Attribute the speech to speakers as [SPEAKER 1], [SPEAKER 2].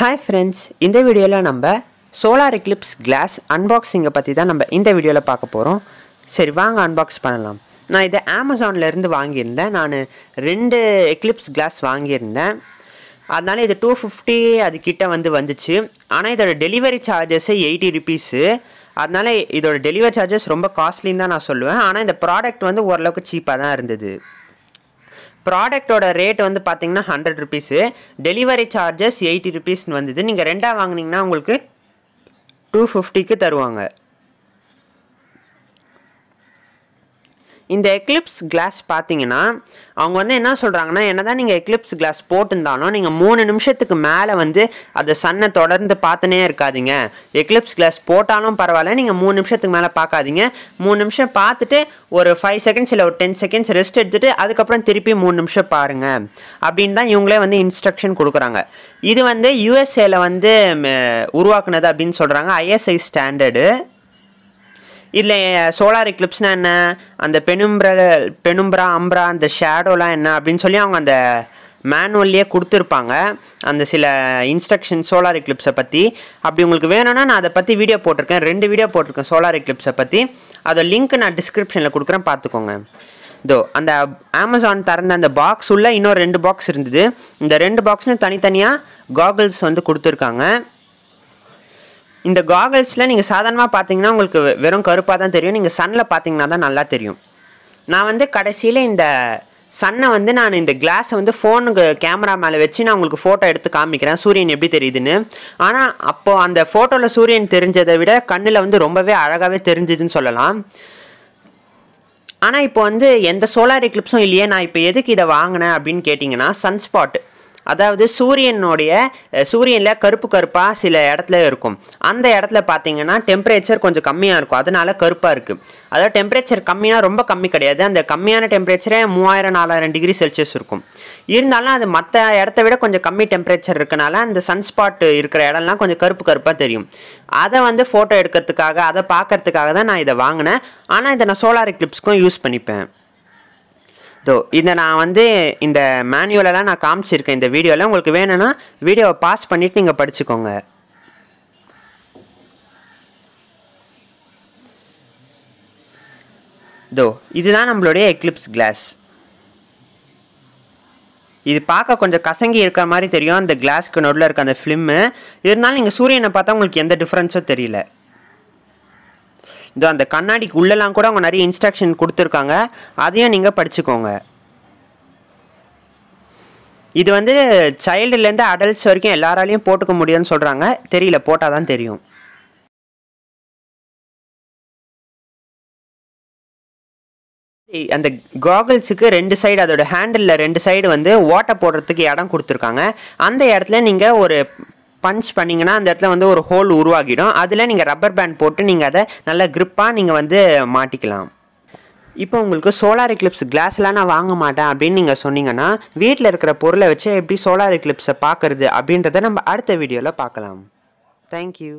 [SPEAKER 1] Hi friends, இந்த வீடியோல நம்ம சோலார் எக்லிப்ஸ் கிளாஸ் அன்பாக்சிங்கை பற்றி தான் நம்ம இந்த வீடியோவில் பார்க்க போகிறோம். சரி வாங்க அன்பாக்ஸ் பண்ணலாம். நான் இதை அமேசானில் இருந்து வாங்கியிருந்தேன். நான் 2 எக்லிப்ஸ் கிளாஸ் வாங்கியிருந்தேன். அதனால் இது 250 அதுக்கிட்ட வந்துச்சு. ஆனால் இதோட டெலிவரி சார்ஜஸ் 80 ருபீஸு. அதனால் இதோட டெலிவரி சார்ஜஸ் ரொம்ப காஸ்ட்லின்னு தான் நான் சொல்லுவேன். ஆனால் இந்த ப்ராடக்ட் ஓரளவுக்கு சீப்பாக தான் இருந்தது. ப்ராடக்டோட ரேட் பார்த்தீங்கன்னா 100 ருபீஸு, டெலிவரி சார்ஜஸ் 80 ருபீஸ்னு வந்தது. நீங்கள் ரெண்டாக வாங்கினீங்கன்னா உங்களுக்கு 250க்கு தருவாங்க. இந்த எக்லிப்ஸ் கிளாஸ் பார்த்தீங்கன்னா அவங்க என்ன சொல்கிறாங்கன்னா, என்னதான் நீங்கள் எக்லிப்ஸ் கிளாஸ் போட்டிருந்தாலும் நீங்கள் 3 நிமிஷத்துக்கு மேலே அதை சன்னை தொடர்ந்து பார்த்துனே இருக்காதீங்க. எக்லிப்ஸ் கிளாஸ் போட்டாலும் பரவாயில்ல, நீங்கள் 3 நிமிஷத்துக்கு மேலே பார்க்காதீங்க. 3 நிமிஷம் பார்த்துட்டு ஒரு 5 செகண்ட்ஸ் இல்லை ஒரு 10 செகண்ட்ஸ் ரெஸ்ட் எடுத்துகிட்டு அதுக்கப்புறம் திருப்பி 3 நிமிஷம் பாருங்கள் அப்படின்னு தான் இவங்களே இன்ஸ்ட்ரக்ஷன் கொடுக்குறாங்க. இது யூஎஸ்ஏல உருவாக்குனது அப்படின்னு சொல்கிறாங்க, ஐஎஸ்ஐ ஸ்டாண்டர்டு. இதில் சோலார் எக்லிப்ஸ்னால் என்ன, அந்த பெனும்ப்ரா அம்ப்ரா அந்த ஷேடோலாம் என்ன அப்படின்னு சொல்லி அவங்க அந்த மேனுவல்லையே கொடுத்துருப்பாங்க, அந்த சில இன்ஸ்ட்ரக்ஷன் சோலார் எக்லிப்ஸை பற்றி. அப்படி உங்களுக்கு வேணும்னா நான் அதை பற்றி வீடியோ போட்டிருக்கேன், 2 வீடியோ போட்டிருக்கேன் சோலார் எக்லிப்ஸை பற்றி. அதோட லிங்க் நான் டிஸ்கிரிப்ஷனில் கொடுக்குறேன், பார்த்துக்கோங்க. இதோ அந்த அமேசான் திறந்த அந்த பாக்ஸ் உள்ள இன்னும் 2 பாக்ஸ் இருந்தது. இந்த 2 பாக்ஸ்னு தனித்தனியாக காகல்ஸ் கொடுத்துருக்காங்க. இந்த காகல்ஸில் நீங்கள் சாதாரணமாக பார்த்தீங்கன்னா உங்களுக்கு வெறும் கருப்பாக தான் தெரியும். நீங்கள் சன்னில் பார்த்தீங்கன்னா தான் நல்லா தெரியும். நான் கடைசியில் இந்த சன்னை நான் இந்த கிளாஸை ஃபோனுக்கு கேமரா மேலே வச்சு நான் உங்களுக்கு ஃபோட்டோ எடுத்து காமிக்கிறேன் சூரியன் எப்படி தெரியுதுன்னு. ஆனால் அப்போது அந்த ஃபோட்டோவில் சூரியன் தெரிஞ்சதை விட கண்ணில் ரொம்பவே அழகாகவே தெரிஞ்சுதுன்னு சொல்லலாம். ஆனால் இப்போ எந்த சோலார் எக்லிப்ஸும் இல்லையே, நான் இப்போ எதுக்கு இதை வாங்கினேன் அப்படின்னு கேட்டிங்கன்னா, சன்ஸ்பாட், அதாவது சூரியனில் கருப்பாக சில இடத்துல இருக்கும். அந்த இடத்துல பார்த்தீங்கன்னா டெம்பரேச்சர் கொஞ்சம் கம்மியாக இருக்கும், அதனால கருப்பாக இருக்குது. அதாவது டெம்பரேச்சர் கம்மினா ரொம்ப கம்மி கிடையாது, அந்த கம்மியான டெம்பரேச்சரே 3000-4000 டிகிரி செல்சியஸ் இருக்கும். இருந்தாலும் அது மற்ற இடத்த விட கொஞ்சம் கம்மி டெம்பரேச்சர் இருக்கனால அந்த சன்ஸ்பாட் இருக்கிற இடம்லாம் கொஞ்சம் கருப்பாக தெரியும். அதை ஃபோட்டோ எடுக்கிறதுக்காக, அதை பார்க்கறதுக்காக தான் நான் இதை வாங்கினேன். ஆனால் இதை நான் சோலார் எக்லிப்ஸ்க்கும் யூஸ் பண்ணிப்பேன். இதை நான் இந்த மேனுவலெல்லாம் நான் காமிச்சிருக்கேன் இந்த வீடியோவில். உங்களுக்கு வேணும்னா வீடியோவை பாஸ் பண்ணிவிட்டு நீங்கள் படிச்சுக்கோங்க. இதுதான் நம்மளுடைய எக்லிப்ஸ் கிளாஸ். இது பார்க்க கொஞ்சம் கசங்கி இருக்கிற மாதிரி தெரியும், அந்த கிளாஸ்க்கு நடுவில் இருக்க அந்த ஃபிலிம்மு. இருந்தாலும் நீங்கள் சூரியனை பார்த்தா உங்களுக்கு எந்த டிஃப்ரென்ஸும் தெரியல. அந்த கண்ணாடிக்கு உள்ளெல்லாம் கூட அவங்க நிறைய இன்ஸ்ட்ரக்ஷன் கொடுத்துருக்காங்க, அதையும் நீங்கள் படிச்சுக்கோங்க. இது சைல்டுலேருந்து அடல்ட்ஸ் வரைக்கும் எல்லாராலையும் போட்டுக்க முடியும்னு சொல்கிறாங்க, தெரியல, போட்டால் தான் தெரியும். அந்த காகல்ஸுக்கு 2 சைடு, அதோட ஹேண்டிலில் 2 சைடு ஓட்டை போடுறதுக்கு இடம் கொடுத்துருக்காங்க. அந்த இடத்துல நீங்கள் ஒரு பஞ்ச் பண்ணிங்கன்னா அந்த இடத்துல ஒரு ஹோல் உருவாகிடும். அதில் நீங்கள் ரப்பர் பேண்ட் போட்டு நீங்கள் அதை நல்லா க்ரிப்பாக நீங்கள் மாட்டிக்கலாம். இப்போ உங்களுக்கு சோலார் எக்லிப்ஸ் கிளாஸ்லாம் நான் வாங்க மாட்டேன் அப்படின்னு நீங்கள் சொன்னீங்கன்னா, வீட்டில் இருக்கிற பொருளை வச்சு எப்படி சோலார் எக்லிப்ஸை பார்க்குறது அப்படின்றத நம்ம அடுத்த வீடியோவில் பார்க்கலாம். தேங்க்யூ.